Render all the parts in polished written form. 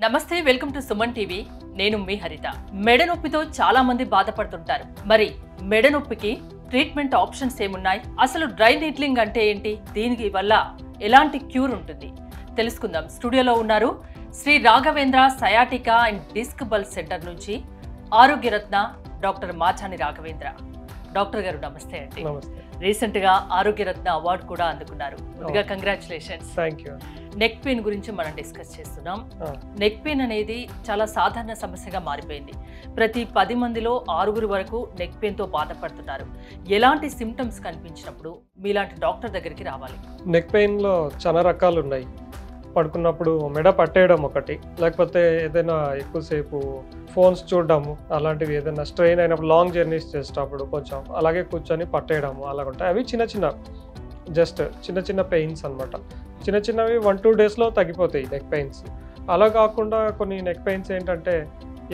నమస్తే welcome to Suman TV నేను మీ హరిత మెడ నొప్పితో చాలా మంది బాధపడుతుంటారు మరి మెడ నొప్పికి ట్రీట్మెంట్ ఆప్షన్స్ ఏమున్నాయి అసలు డ్రై నీడ్లింగ్ అంటే ఏంటి దీనికి వల్ల ఎలాంటి క్యూర్ ఉంటుంది తెలుసుకుందాం స్టూడియోలో ఉన్నారు Shri Raghavendra sciatica and disc bulge centre నుంచి ఆరోగ్యరత్న డాక్టర్ మాచాని రాఘవేంద్ర డాక్టర్ గారు నమస్తే అండి రీసెంట్ గా ఆరోగ్యరత్న అవార్డు కూడా అందుకున్నారు ముందుగా కంగ్రాచులేషన్స్ థాంక్యూ నెక్ పెయిన్ గురించి మనం డిస్కస్ చేస్తున్నాం నెక్ పెయిన్ అనేది చాలా సాధారణ సమస్యగా మారిపోయింది ప్రతి 10 మందిలో 6 వరకు నెక్ పెయిన్ తో బాధపడుతున్నారు ఎలాంటి సిమ్టమ్స్ కనిపించినప్పుడు మీలాంటి డాక్టర్ దగ్గరికి రావాలి నెక్ పెయిన్ లో చాలా రకాలు ఉన్నాయి పడుకున్నప్పుడు మెడ పట్టేయడం ఒకటి లేకపోతే ఏదైనా ఎక్కువసేపు ఫోన్స్ చూడడము అలాంటివి ఏదైనా స్ట్రెయిన్ అయినప్పుడు లాంగ్ జర్నీస్ చేసేటప్పుడు కొంచెం అలాగే కూర్చొని పట్టేయడము అలాగ ఉంటాయి అవి చిన్న చిన్న పెయిన్స్ అనమాట చిన్నవి 1-2 డేస్లో తగ్గిపోతాయి నెక్ పెయిన్స్ అలా కాకుండా కొన్ని నెక్ పెయిన్స్ ఏంటంటే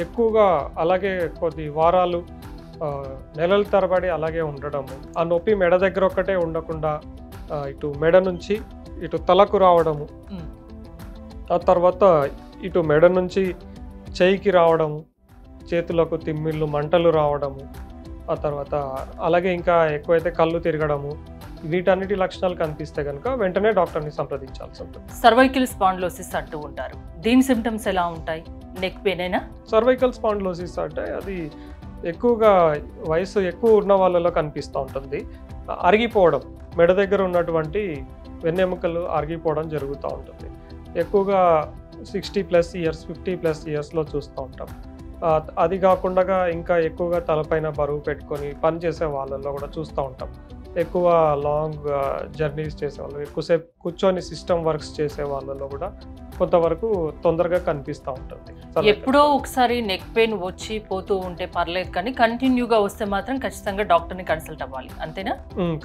ఎక్కువగా అలాగే కొద్ది వారాలు నెలల తరబడి అలాగే ఉండడము ఆ నొప్పి మెడ దగ్గర ఒక్కటే ఉండకుండా ఇటు మెడ నుంచి ఇటు తలకు రావడము ఆ తర్వాత ఇటు మెడ నుంచి చేయికి రావడము చేతులకు తిమ్మిళ్ళు మంటలు రావడము ఆ తర్వాత అలాగే ఇంకా ఎక్కువైతే కళ్ళు తిరగడము వీటన్నిటి లక్షణాలు కనిపిస్తే కనుక వెంటనే డాక్టర్ని సంప్రదించాల్సి ఉంటుంది సర్వైకల్ స్పాండిలోసిస్ అంటూ ఉంటారు దీని సిమ్టమ్స్ ఎలా ఉంటాయి నెక్ పెయిన్ అయినా సర్వైకల్ స్పాండిలోసిస్ అంటే అది ఎక్కువగా వయసు ఎక్కువ ఉన్న వాళ్ళలో కనిపిస్తూ ఉంటుంది అరిగిపోవడం మెడ దగ్గర ఉన్నటువంటి వెన్నెముకలు అరిగిపోవడం జరుగుతూ ఉంటుంది ఎక్కువగా 60+ ఇయర్స్ 50+ ఇయర్స్లో చూస్తూ ఉంటాం అది కాకుండా ఇంకా ఎక్కువగా తలపైన బరువు పెట్టుకొని పని చేసే వాళ్ళల్లో కూడా చూస్తూ ఉంటాం ఎక్కువ లాంగ్ జర్నీస్ చేసే వాళ్ళు ఎక్కువసేపు కూర్చొని సిస్టమ్ వర్క్స్ చేసే వాళ్ళలో కూడా కొంతవరకు తొందరగా కనిపిస్తూ ఉంటుంది ఎప్పుడో ఒకసారి నెక్ పెయిన్ వచ్చి పోతూ ఉంటే పర్లేదు కానీ కంటిన్యూగా వస్తే మాత్రం ఖచ్చితంగా డాక్టర్ని కన్సల్ట్ అవ్వాలి అంతేనా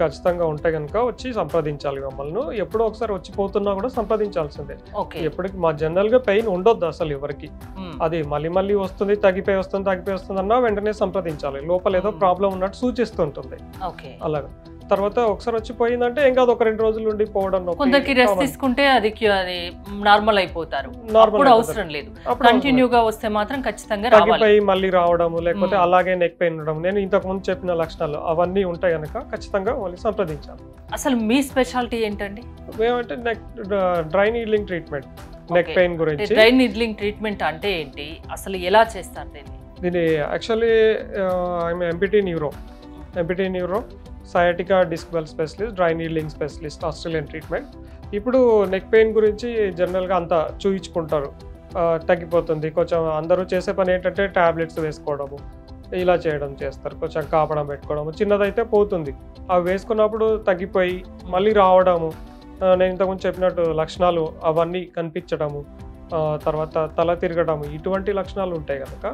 ఖచ్చితంగా ఉంటే కనుక వచ్చి సంప్రదించాలి మమ్మల్ని ఎప్పుడో ఒకసారి వచ్చి పోతున్నా కూడా సంప్రదించాల్సిందే ఎప్పటికి మా జనరల్ గా పెయిన్ ఉండొద్దు అసలు ఎవరికి అది మళ్ళీ వస్తుంది తగ్గిపోయి వస్తుంది అన్నా వెంటనే సంప్రదించాలి లోపల ఏదో ప్రాబ్లం ఉన్నట్టు సూచిస్తుంటుంది అలాగా తర్వాత ఒకసారి వచ్చి పోయిందంటే ఇంకా ఒక 2 రోజులు ఉండి పోవడం కొందరికి రెస్ట్ తీసుకుంటే అది నార్మల్ అయిపోతారు అప్పుడు అవసరం లేదు కంటిన్యూగా వస్తే మాత్రం ఖచ్చితంగా తగ్గిపోయి మళ్ళీ రావడము లేకపోతే అలాగే నెక్ పెయిన్ ఉండడం నేను ఇంతకు ముందు చెప్పిన లక్షణాలు అవన్నీ ఉంటాయి కనుక ఖచ్చితంగా వాళ్ళు సంప్రదించాలి అసలు మీ స్పెషాలిటీ ఏంటండి ఏమంటే neck dry needling treatment neck pain గురించి డ్రై నీడ్లింగ్ ట్రీట్మెంట్ అంటే ఏంటి అసలు ఎలా చేస్తారు దీన్ని actually I'm MPT neuro sciatica disc bulge specialist dry needling specialist Australian treatment ఇప్పుడు నెక్ పెయిన్ గురించి జనరల్గా అంతా చూయించుకుంటారు తగ్గిపోతుంది కొంచెం అందరూ చేసే పని ఏంటంటే ట్యాబ్లెట్స్ వేసుకోవడము ఇలా చేస్తారు కొంచెం కాపడం పెట్టుకోవడము చిన్నదైతే పోతుంది అవి వేసుకున్నప్పుడు తగ్గిపోయి మళ్ళీ రావడము నేను ఇంతకుముందు చెప్పినట్టు లక్షణాలు అవన్నీ కనిపించడము తర్వాత తల తిరగడము ఇటువంటి లక్షణాలు ఉంటాయి కనుక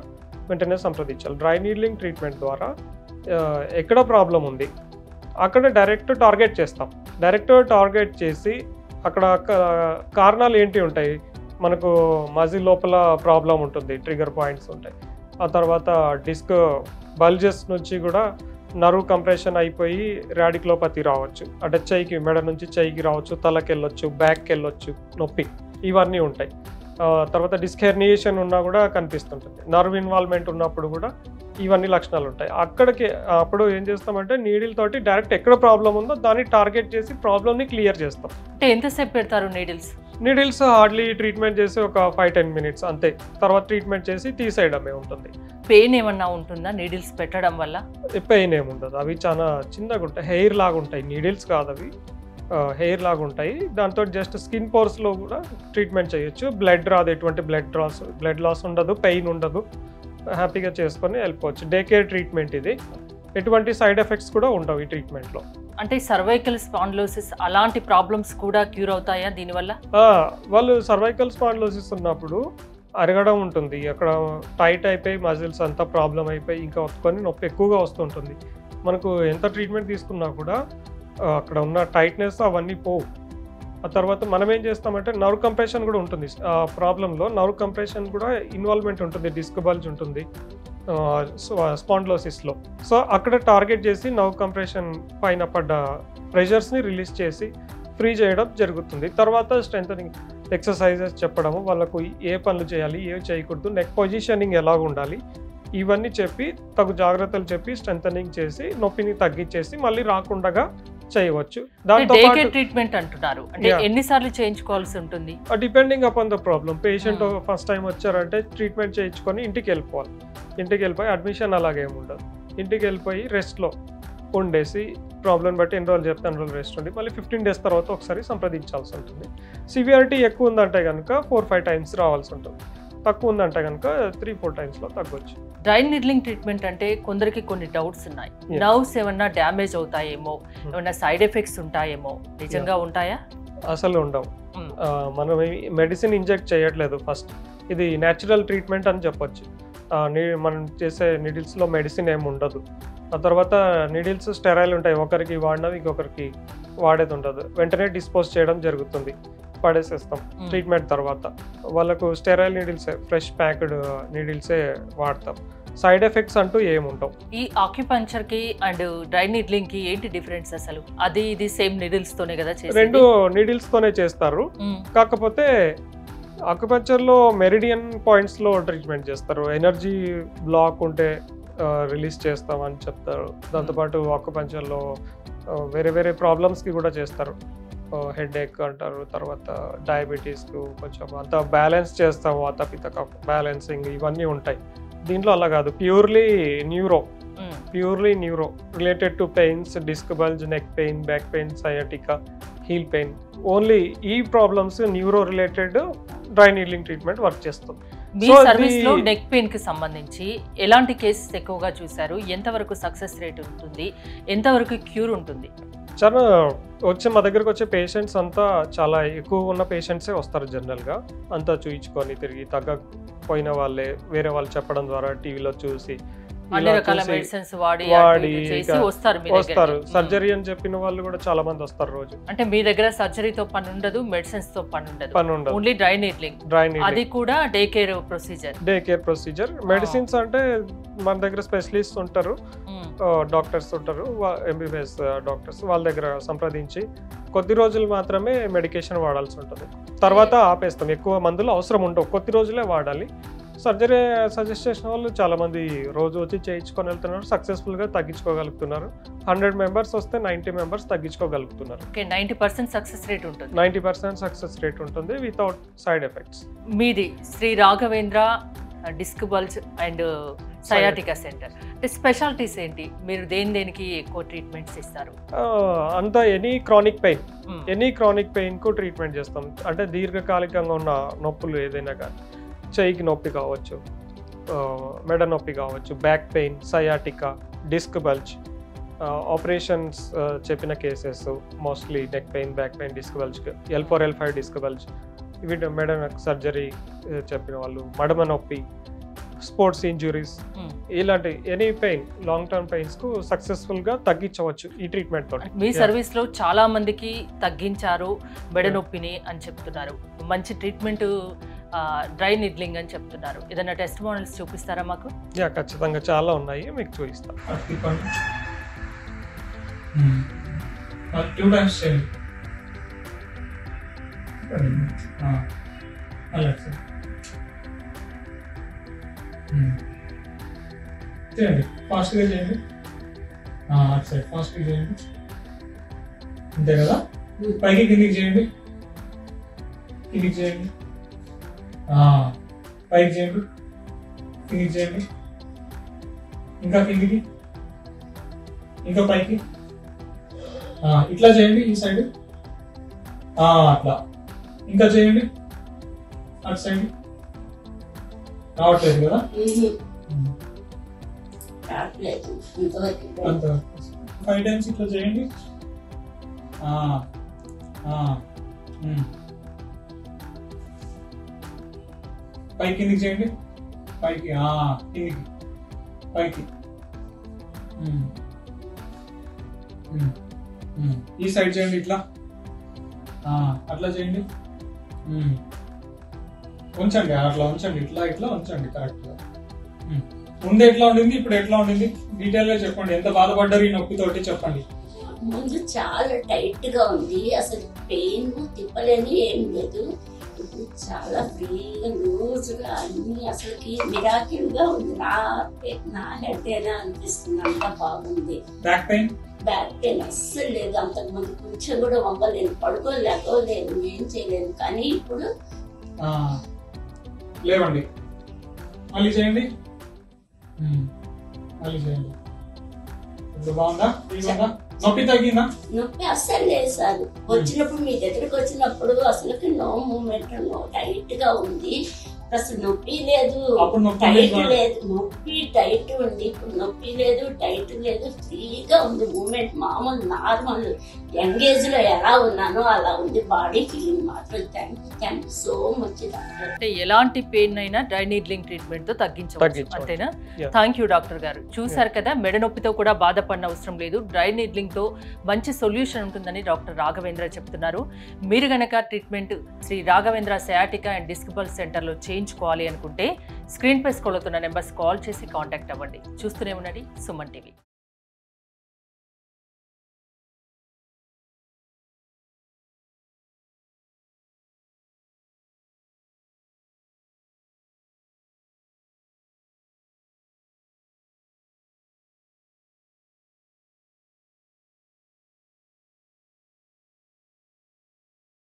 వెంటనే సంప్రదించాలి డ్రై నీడ్లింగ్ ట్రీట్మెంట్ ద్వారా ఎక్కడ ప్రాబ్లం ఉంది అక్కడ డైరెక్ట్ టార్గెట్ చేసి అక్కడ కారణాలు ఏంటి ఉంటాయి మనకు మజిల్ లోపల ప్రాబ్లం ఉంటుంది ట్రిగర్ పాయింట్స్ ఉంటాయి ఆ తర్వాత డిస్క్ బల్జెస్ నుంచి కూడా నర్వ్ కంప్రెషన్ అయిపోయి రాడిక్యులోపతి రావచ్చు అంటే మెడ నుంచి చెయ్యికి రావచ్చు తలకి వెళ్ళొచ్చు బ్యాక్కి వెళ్ళొచ్చు నొప్పి ఇవన్నీ ఉంటాయి తర్వాత డిస్క్ హెర్నియేషన్ ఉన్నా కూడా కనిపిస్తుంటుంది నర్వ్ ఇన్వాల్వ్మెంట్ ఉన్నప్పుడు కూడా ఇవన్నీ లక్షణాలు ఉంటాయి అప్పుడు ఏం చేస్తామంటే నీడిల్ తోటి డైరెక్ట్ ఎక్కడ ప్రాబ్లం ఉందో దాన్ని టార్గెట్ చేసి ప్రాబ్లమ్ని క్లియర్ చేస్తాం అంటే ఎంతసేపు పెడతారు నీడిల్స్ హార్డ్లీ ట్రీట్మెంట్ చేసి ఒక 5-10 మినిట్స్ అంతే తర్వాత ట్రీట్మెంట్ చేసి తీసేయడమే ఉంటుంది పెయిన్ ఏమన్నా ఉంటుందా నీడిల్స్ పెట్టడం వల్ల పెయిన్ ఏముండదు అవి చాలా చిన్నగా ఉంటాయి హెయిర్ లాగా ఉంటాయి నీడిల్స్ కాదు అవి హెయిర్ లాగా ఉంటాయి దాంతో జస్ట్ స్కిన్ పోర్స్లో కూడా ట్రీట్మెంట్ చేయొచ్చు బ్లడ్ రాదు ఎటువంటి బ్లడ్ లాస్ ఉండదు పెయిన్ ఉండదు హ్యాపీగా చేసుకొని వెళ్ళిపోవచ్చు డే కేర్ ట్రీట్మెంట్ ఇది ఎటువంటి సైడ్ ఎఫెక్ట్స్ కూడా ఉండవు ఈ ట్రీట్మెంట్లో అంటే సర్వైకల్ స్పాండిలోసిస్ అలాంటి ప్రాబ్లమ్స్ కూడా క్యూర్ అవుతాయా దీనివల్ల వాళ్ళు సర్వైకల్ స్పాండిలోసిస్ ఉన్నప్పుడు అరగడం ఉంటుంది అక్కడ టైట్ అయిపోయి మజిల్స్ అంతా ప్రాబ్లం అయిపోయి ఇంకా ఒత్తుకొని నొప్పి ఎక్కువగా వస్తుంటుంది మనకు ఎంత ట్రీట్మెంట్ తీసుకున్నా కూడా అక్కడ ఉన్న టైట్నెస్ అవన్నీ పోవు ఆ తర్వాత మనం ఏం చేస్తామంటే నర్వ్ కంప్రెషన్ కూడా ఉంటుంది ఆ ప్రాబ్లంలో నర్వ్ కంప్రెషన్ కూడా ఇన్వాల్వ్మెంట్ ఉంటుంది డిస్క్ బల్జ్ ఉంటుంది స్పాండిలోసిస్లో సో అక్కడ టార్గెట్ చేసి నర్వ్ కంప్రెషన్ పైన పడ్డ ప్రెషర్స్ని రిలీజ్ చేసి ఫ్రీ చేయడం జరుగుతుంది. తర్వాత స్ట్రెంథనింగ్ ఎక్సర్సైజెస్ చెప్పడము, వాళ్ళకు ఏ పనులు చేయాలి, ఏ చేయకూడదు, నెక్ పొజిషనింగ్ ఎలా ఉండాలి, ఇవన్నీ చెప్పి తగు జాగ్రత్తలు చెప్పి స్ట్రెంథనింగ్ చేసి నొప్పిని తగ్గించేసి మళ్ళీ రాకుండా చేయవచ్చు. దాంతో ట్రీట్మెంట్ అంటున్నారు, అంటే ఎన్నిసార్లు చేయించుకోవాల్సి ఉంటుంది? Depending upon the problem. Patient first time వచ్చారంటే ట్రీట్మెంట్ చేయించుకొని ఇంటికి వెళ్ళిపోవాలి. ఇంటికి వెళ్ళిపోయి అడ్మిషన్ అలాగేమి ఉండదు. ఇంటికి వెళ్ళిపోయి రెస్ట్లో ఉండేసి ప్రాబ్లం బట్టి ఎన్ని రోజులు చెప్తే అన్ని రోజులు రెస్ట్ ఉండి మళ్ళీ 15 days తర్వాత ఒకసారి సంప్రదించాల్సి ఉంటుంది. సివియారిటీ ఎక్కువ ఉందంటే కనుక 4-5 times రావాల్సి ఉంటుంది. తక్కువ ఉందంటే కనుక 3-4 timesలో తగ్గొచ్చు. డ్రై నీడ్లింగ్ ట్రీట్మెంట్ అంటే కొందరికి కొన్ని డౌట్స్ ఉన్నాయి. నర్వ్స్ ఏమన్నా డ్యామేజ్ అవుతాయేమో, ఏమన్నా సైడ్ ఎఫెక్ట్స్ ఉంటాయేమో, నిజంగా ఉంటాయా? అసలు ఉండవు. మనం మెడిసిన్ ఇంజెక్ట్ చేయట్లేదు. ఫస్ట్ ఇది న్యాచురల్ ట్రీట్మెంట్ అని చెప్పొచ్చు. మనం చేసే నీడిల్స్లో మెడిసిన్ ఏమి ఉండదు. ఆ తర్వాత నీడిల్స్ స్టెరైల్ ఉంటాయి, ఒకరికి వాడినవి ఇంకొకరికి వాడేది ఉండదు. వెంటనే డిస్పోజ్ చేయడం జరుగుతుంది, పడేసేస్తాం ట్రీట్మెంట్ తర్వాత. వాళ్ళకు స్టెరైల్ నీడిల్సే, ఫ్రెష్ ప్యాక్డ్ నీడిల్సే వాడతాం. సైడ్ ఎఫెక్ట్స్ అంటూ ఏముంటావు. ఈ ఆక్యుపంచర్ కి అండ్ డ్రై నీడ్లింగ్ కి ఏంటి డిఫరెన్స్ అసలు? అది ఇది సేమ్ నీడిల్స్ తోనే కదా చేసేది? రెండు నీడిల్స్ తోనే చేస్తారు. కాకపోతే ఆక్యుపంచర్ లో మెరిడియన్ పాయింట్స్ లో ట్రీట్మెంట్ చేస్తారు. ఎనర్జీ బ్లాక్ ఉంటే రిలీజ్ చేస్తామని చెప్తారు. దాంతోపాటు ఆక్యుపంచర్ లో వేరే వేరే ప్రాబ్లమ్స్ కి కూడా చేస్తారు. హెడ్ ఏక్ అంటారు, తర్వాత డయాబెటీస్ కు కొంచెం అంత బ్యాలెన్స్ చేస్తాము, వాతపిత్త బ్యాలెన్సింగ్ ఇవన్నీ ఉంటాయి. దీంట్లో అలా కాదు, purely neuro related to pains, disc bulge, neck pain, back pain, sciatica, heel pain, only ఈ problems neuro related dry needling treatment work చేస్తుంది. మీ సర్వీస్ లో నెక్ పెయిన్ కి సంబంధించి ఎలాంటి కేసెస్ ఎక్కువగా చూసారు? ఎంతవరకు సక్సెస్ రేట్ ఉంటుంది? ఎంతవరకు క్యూర్ ఉంటుంది? చాలా మా దగ్గరకు వచ్చే పేషెంట్స్ అంతా చాలా ఎక్కువ ఉన్న పేషెంట్సే వస్తారు. జనరల్గా అంతా చూయించుకొని తిరిగి తగ్గకపోయిన వాళ్ళే వేరే వాళ్ళు చెప్పడం ద్వారా టీవీలో చూసి వస్తారు. సర్జరీ అని చెప్పిన వాళ్ళు కూడా చాలా మంది వస్తారు రోజు. అంటే మీ దగ్గర సర్జరీతో పని ఉండదు, మెడిసిన్స్ తో పని ఉండదు, ఓన్లీ డ్రై నీడ్లింగ్. అది కూడా డే కేర్ ప్రొసీజర్. మెడిసిన్స్ అంటే మన దగ్గర స్పెషలిస్ట్ ఉంటారు, డాక్టర్స్ ఉంటారు, MBBS డాక్టర్స్. వాళ్ళ దగ్గర సంప్రదించి కొద్ది రోజులు మాత్రమే మెడికేషన్ వాడాల్సి ఉంటుంది. తర్వాత ఆపేస్తాం. ఎక్కువ మందులు అవసరం ఉండవు, కొద్ది రోజులే వాడాలి. సర్జరీ సజెస్ట్ చేసిన వాళ్ళు చాలా మంది రోజు వచ్చి చేయించుకొని వెళ్తున్నారు, సక్సెస్ఫుల్ గా తగ్గించుకోగలుగుతున్నారు. 100 members వస్తే 90 members తగ్గించుకోగలుగుతున్నారు. 90% సక్సెస్ రేట్ ఉంటుంది. 90% సక్సెస్ రేట్ ఉంటుంది వితౌట్ సైడ్ ఎఫెక్ట్స్. మీది Shri Raghavendra disc bulge and sciatica centre. అంటే స్పెషాలిటీస్ ఏంటి? మీరు దేనికి ఎక్కువ ట్రీట్మెంట్స్ ఇస్తారు? అంతా ఎనీ క్రానిక్ పెయిన్ కు ట్రీట్మెంట్ చేస్తాం. అంటే దీర్ఘకాలికంగా ఉన్న నొప్పులు ఏదైనా కానీ, చెయ్యికి నొప్పి కావచ్చు, మెడ నొప్పి కావచ్చు, back pain, sciatica, disc bulge, operations చెప్పిన cases mostly neck pain, back pain, disc bulge, L4 L5 disc bulge, ఇవి మెడ సర్జరీ చెప్పిన వాళ్ళు, మడమ నొప్పి, స్పోర్ట్స్ ఇంజురీస్, ఇలాంటి any pain, long term pains కు సక్సెస్ఫుల్ గా తగ్గించవచ్చు ఈ ట్రీట్మెంట్ తోటి. మీ సర్వీస్ లో చాలా మందికి తగ్గించారు మెడ నొప్పిని అని చెప్తున్నారు. మంచి ట్రీట్మెంట్ డ్రై నీడ్లింగ్ అని చెప్తున్నారు. ఏదైనా టెస్ట్ మోడల్స్ చూపిస్తారా మాకు? ఖచ్చితంగా చాలా ఉన్నాయి, మీకు చూపిస్తాను. చేయండి, ఫాస్ట్గా చేయండి, అటు సైడ్ ఫాస్ట్గా చేయండి, అంతే కదా. పైకి కిందికి చేయండి, కిందికి చేయండి, పైకి చేయండి, కిందికి చేయండి, ఇంకా కిందికి, ఇంకా పైకి, ఇట్లా చేయండి, ఈ సైడ్ అట్లా, ఇంకా చేయండి, అటు సైడ్. రావట్లేదు కదా, 5 times ఇట్లా చేయండి. పైకి కిందికి చేయండి, పైకి కిందికి, పైకి, ఈ సైడ్ చేయండి, ఇట్లా అట్లా చేయండి, ఉంచండి, అట్లా ఉంచండి, ఇట్లా ఇట్లా ఉంచండి కరెక్ట్గా. ముందు ఎట్లా ఉండింది, ఇప్పుడు ఎట్లా ఉండింది, డీటెయిల్ గా చెప్పండి. ఎంత బాధపడ్డారు ఈ నొప్పితోటి చెప్పండి. ముందు చాలా టైట్ గా ఉంది, అసలు పెయిన్ తిప్పలేని ఏం లేదు. ఇప్పుడు చాలా ఫ్రీగా లూజ్గా అన్ని అసలుకి మిరాకిల్ గా ఉంది. నా హెడ్ అయినా అనిపిస్తుంది, అంత బాగుంది. బ్యాక్ పెయిన్ బ్యాక్ పెయిన్ అస్సలు లేదు. అంతకుముందు కొంచెం కూడా వంగలేను, పడుకోలేకపోలేను, ఏం చేయలేను. కానీ ఇప్పుడు లేవండి, మళ్ళీ చేయండి, మళ్ళీ చేయండి. ఇప్పుడు బాగుందా? నొప్పి తగ్గిందా? నొప్పి అస్సలు లేదు సార్. వచ్చినప్పుడు మీ దగ్గరికి వచ్చినప్పుడు అసలు నో మూమెంట్, నో టైట్ గా ఉంది. అసలు నొప్పి లేదు, టైట్ లేదు. నొప్పి టైట్ ఉంది, ఇప్పుడు నొప్పి లేదు, టైట్ లేదు, ఫ్రీగా ఉంది. మూమెంట్ మామూలు నార్మల్ యంగేజ్ లో ఎలా ఉన్నానో అలా ఉంది. బాడీ ఫీలింగ్ మాత్రం thank you so much doctor. అంటే ఎలాంటి పెయిన్ అయినా డ్రై నీడ్లింగ్ ట్రీట్మెంట్ తో తగ్గించవచ్చు అంతేనా? థ్యాంక్ యూ డాక్టర్ గారు. చూసారు కదా, మెడ నొప్పితో కూడా బాధపడిన అవసరం లేదు, డ్రై నీడ్లింగ్ తో మంచి సొల్యూషన్ ఉంటుందని డాక్టర్ రాఘవేంద్ర చెప్తున్నారు. మీరు గనక treatment Shri Raghavendra sciatica and disc bulge centre లో చేయించుకోవాలి అనుకుంటే స్క్రీన్ పై స్క్రోల్ అవుతున్న నెంబర్స్ కాల్ చేసి కాంటాక్ట్ అవ్వండి. చూస్తూనే ఉండండి సుమన్ టీవీ.